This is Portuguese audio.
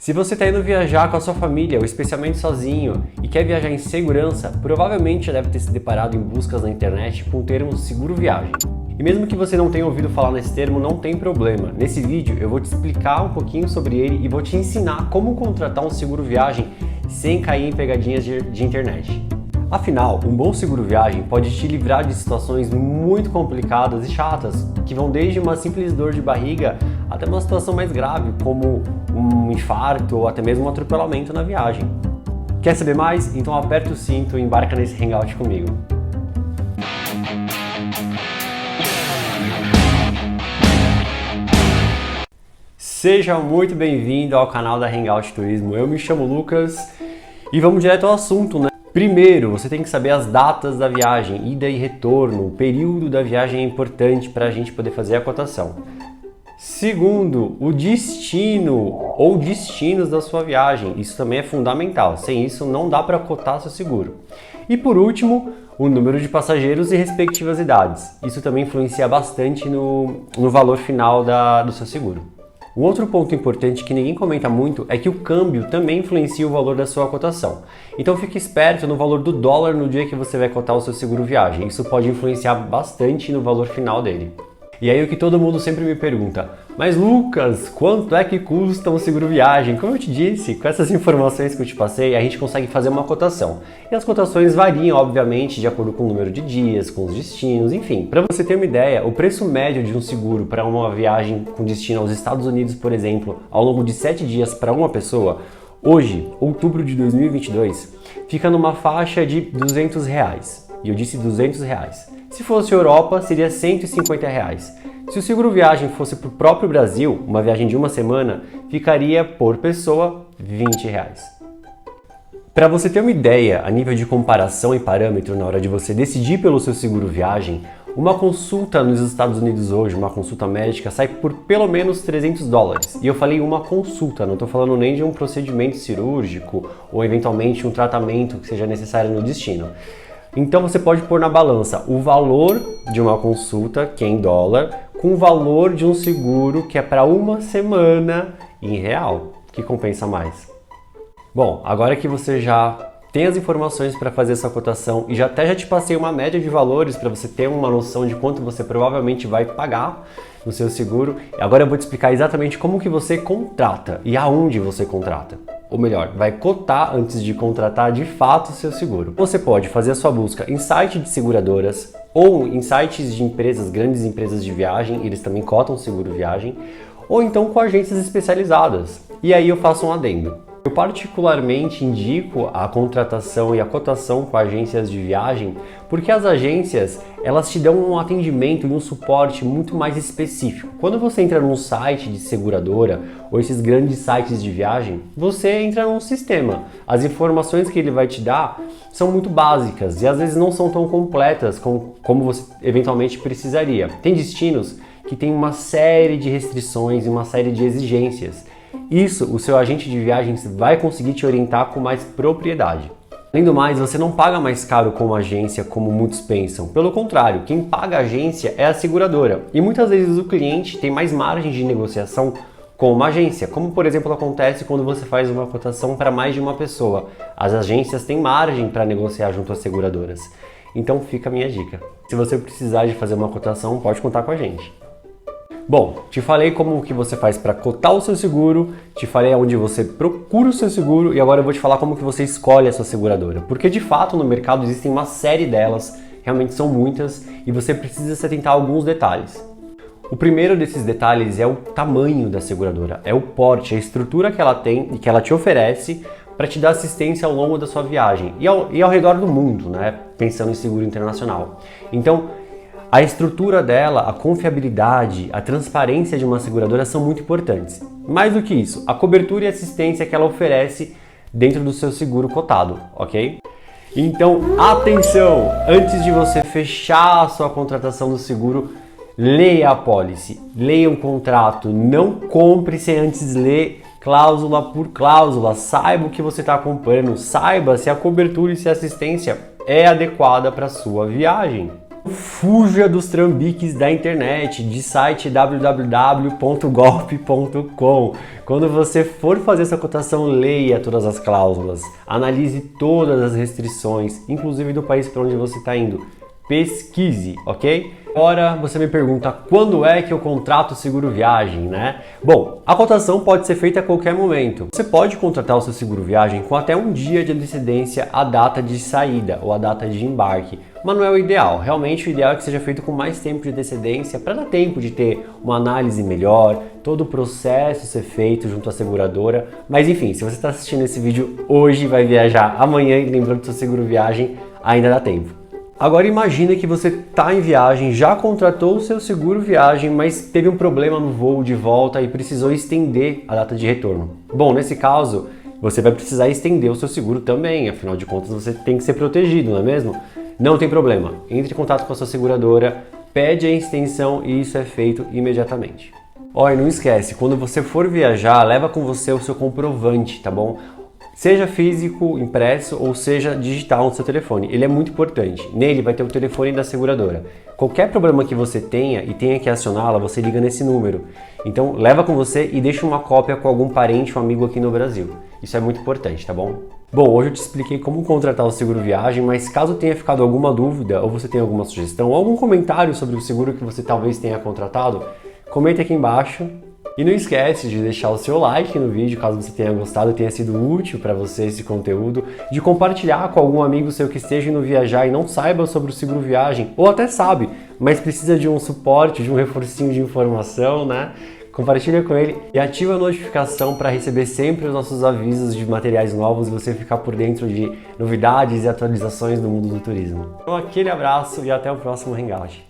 Se você está indo viajar com a sua família, ou especialmente sozinho, e quer viajar em segurança, provavelmente já deve ter se deparado em buscas na internet com o termo seguro viagem. E mesmo que você não tenha ouvido falar nesse termo, não tem problema. Nesse vídeo eu vou te explicar um pouquinho sobre ele e vou te ensinar como contratar um seguro viagem sem cair em pegadinhas de internet. Afinal, um bom seguro viagem pode te livrar de situações muito complicadas e chatas, que vão desde uma simples dor de barriga até uma situação mais grave, como um infarto ou até mesmo um atropelamento na viagem. Quer saber mais? Então aperta o cinto e embarca nesse hangout comigo. Seja muito bem-vindo ao canal da Hangout Turismo. Eu me chamo Lucas e vamos direto ao assunto, né? Primeiro, você tem que saber as datas da viagem, ida e retorno. O período da viagem é importante para a gente poder fazer a cotação. Segundo, o destino ou destinos da sua viagem. Isso também é fundamental. Sem isso, não dá para cotar seu seguro. E por último, o número de passageiros e respectivas idades. Isso também influencia bastante no valor final do seu seguro. Um outro ponto importante que ninguém comenta muito é que o câmbio também influencia o valor da sua cotação. Então fique esperto no valor do dólar no dia que você vai cotar o seu seguro viagem. Isso pode influenciar bastante no valor final dele. E aí o que todo mundo sempre me pergunta, mas Lucas, quanto é que custa um seguro viagem? Como eu te disse, com essas informações que eu te passei, a gente consegue fazer uma cotação. E as cotações variam, obviamente, de acordo com o número de dias, com os destinos, enfim. Para você ter uma ideia, o preço médio de um seguro para uma viagem com destino aos Estados Unidos, por exemplo, ao longo de 7 dias para uma pessoa, hoje, outubro de 2022, fica numa faixa de R$200. E eu disse R$200. Se fosse Europa, seria R$150. Se o seguro viagem fosse para o próprio Brasil, uma viagem de uma semana, ficaria por pessoa R$20. Para você ter uma ideia a nível de comparação e parâmetro na hora de você decidir pelo seu seguro viagem, uma consulta nos Estados Unidos hoje, uma consulta médica, sai por pelo menos $300. E eu falei uma consulta, não estou falando nem de um procedimento cirúrgico ou eventualmente um tratamento que seja necessário no destino. Então você pode pôr na balança o valor de uma consulta, que é em dólar, com o valor de um seguro que é para uma semana em real, que compensa mais. Bom, agora que você já tem as informações para fazer essa cotação e já te passei uma média de valores para você ter uma noção de quanto você provavelmente vai pagar no seu seguro, agora eu vou te explicar exatamente como que você contrata e aonde você contrata. Ou melhor, vai cotar antes de contratar de fato o seu seguro. Você pode fazer a sua busca em site de seguradoras ou em sites de empresas, grandes empresas de viagem, eles também cotam seguro viagem, ou então com agências especializadas. E aí eu faço um adendo. Eu particularmente indico a contratação e a cotação com agências de viagem porque as agências, elas te dão um atendimento e um suporte muito mais específico. Quando você entra num site de seguradora ou esses grandes sites de viagem, você entra num sistema. As informações que ele vai te dar são muito básicas e às vezes não são tão completas como você eventualmente precisaria. Tem destinos que tem uma série de restrições e uma série de exigências. Isso, o seu agente de viagens vai conseguir te orientar com mais propriedade. Além do mais, você não paga mais caro com uma agência como muitos pensam. Pelo contrário, quem paga a agência é a seguradora. E muitas vezes o cliente tem mais margem de negociação com uma agência, como por exemplo acontece quando você faz uma cotação para mais de uma pessoa. As agências têm margem para negociar junto às seguradoras. Então fica a minha dica. Se você precisar de fazer uma cotação, pode contar com a gente. Bom, te falei como que você faz para cotar o seu seguro, te falei onde você procura o seu seguro e agora eu vou te falar como que você escolhe a sua seguradora. Porque de fato no mercado existem uma série delas, realmente são muitas e você precisa se atentar a alguns detalhes. O primeiro desses detalhes é o tamanho da seguradora, é o porte, a estrutura que ela tem e que ela te oferece para te dar assistência ao longo da sua viagem e ao redor do mundo, né? Pensando em seguro internacional. Então, a estrutura dela, a confiabilidade, a transparência de uma seguradora são muito importantes. Mais do que isso, a cobertura e assistência que ela oferece dentro do seu seguro cotado, ok? Então, atenção! Antes de você fechar a sua contratação do seguro, leia a apólice, leia um contrato, não compre sem antes ler cláusula por cláusula, saiba o que você está comprando, saiba se a cobertura e se a assistência é adequada para a sua viagem. Fuja dos trambiques da internet, de site www.golpe.com. Quando você for fazer essa cotação, leia todas as cláusulas, analise todas as restrições, inclusive do país para onde você está indo. Pesquise, ok? Agora você me pergunta quando é que eu contrato o seguro viagem, né? Bom, a cotação pode ser feita a qualquer momento. Você pode contratar o seu seguro viagem com até um dia de antecedência à data de saída ou à data de embarque, mas não é o ideal. Realmente o ideal é que seja feito com mais tempo de antecedência para dar tempo de ter uma análise melhor, todo o processo ser feito junto à seguradora. Mas enfim, se você está assistindo esse vídeo hoje, vai viajar amanhã e lembrando do seu seguro viagem, ainda dá tempo. Agora imagine que você está em viagem, já contratou o seu seguro viagem, mas teve um problema no voo de volta e precisou estender a data de retorno. Bom, nesse caso, você vai precisar estender o seu seguro também, afinal de contas você tem que ser protegido, não é mesmo? Não tem problema, entre em contato com a sua seguradora, pede a extensão e isso é feito imediatamente. Ó, e não esquece, quando você for viajar, leva com você o seu comprovante, tá bom? Seja físico, impresso ou seja digital no seu telefone. Ele é muito importante. Nele vai ter o telefone da seguradora. Qualquer problema que você tenha e tenha que acioná-la, você liga nesse número. Então leva com você e deixa uma cópia com algum parente ou amigo aqui no Brasil. Isso é muito importante, tá bom? Bom, hoje eu te expliquei como contratar o seguro viagem, mas caso tenha ficado alguma dúvida ou você tenha alguma sugestão ou algum comentário sobre o seguro que você talvez tenha contratado, comenta aqui embaixo. E não esquece de deixar o seu like no vídeo, caso você tenha gostado e tenha sido útil para você esse conteúdo, de compartilhar com algum amigo seu que esteja indo viajar e não saiba sobre o seguro viagem, ou até sabe, mas precisa de um suporte, de um reforcinho de informação, né? Compartilha com ele e ativa a notificação para receber sempre os nossos avisos de materiais novos e você ficar por dentro de novidades e atualizações do mundo do turismo. Então aquele abraço e até o próximo Hangout.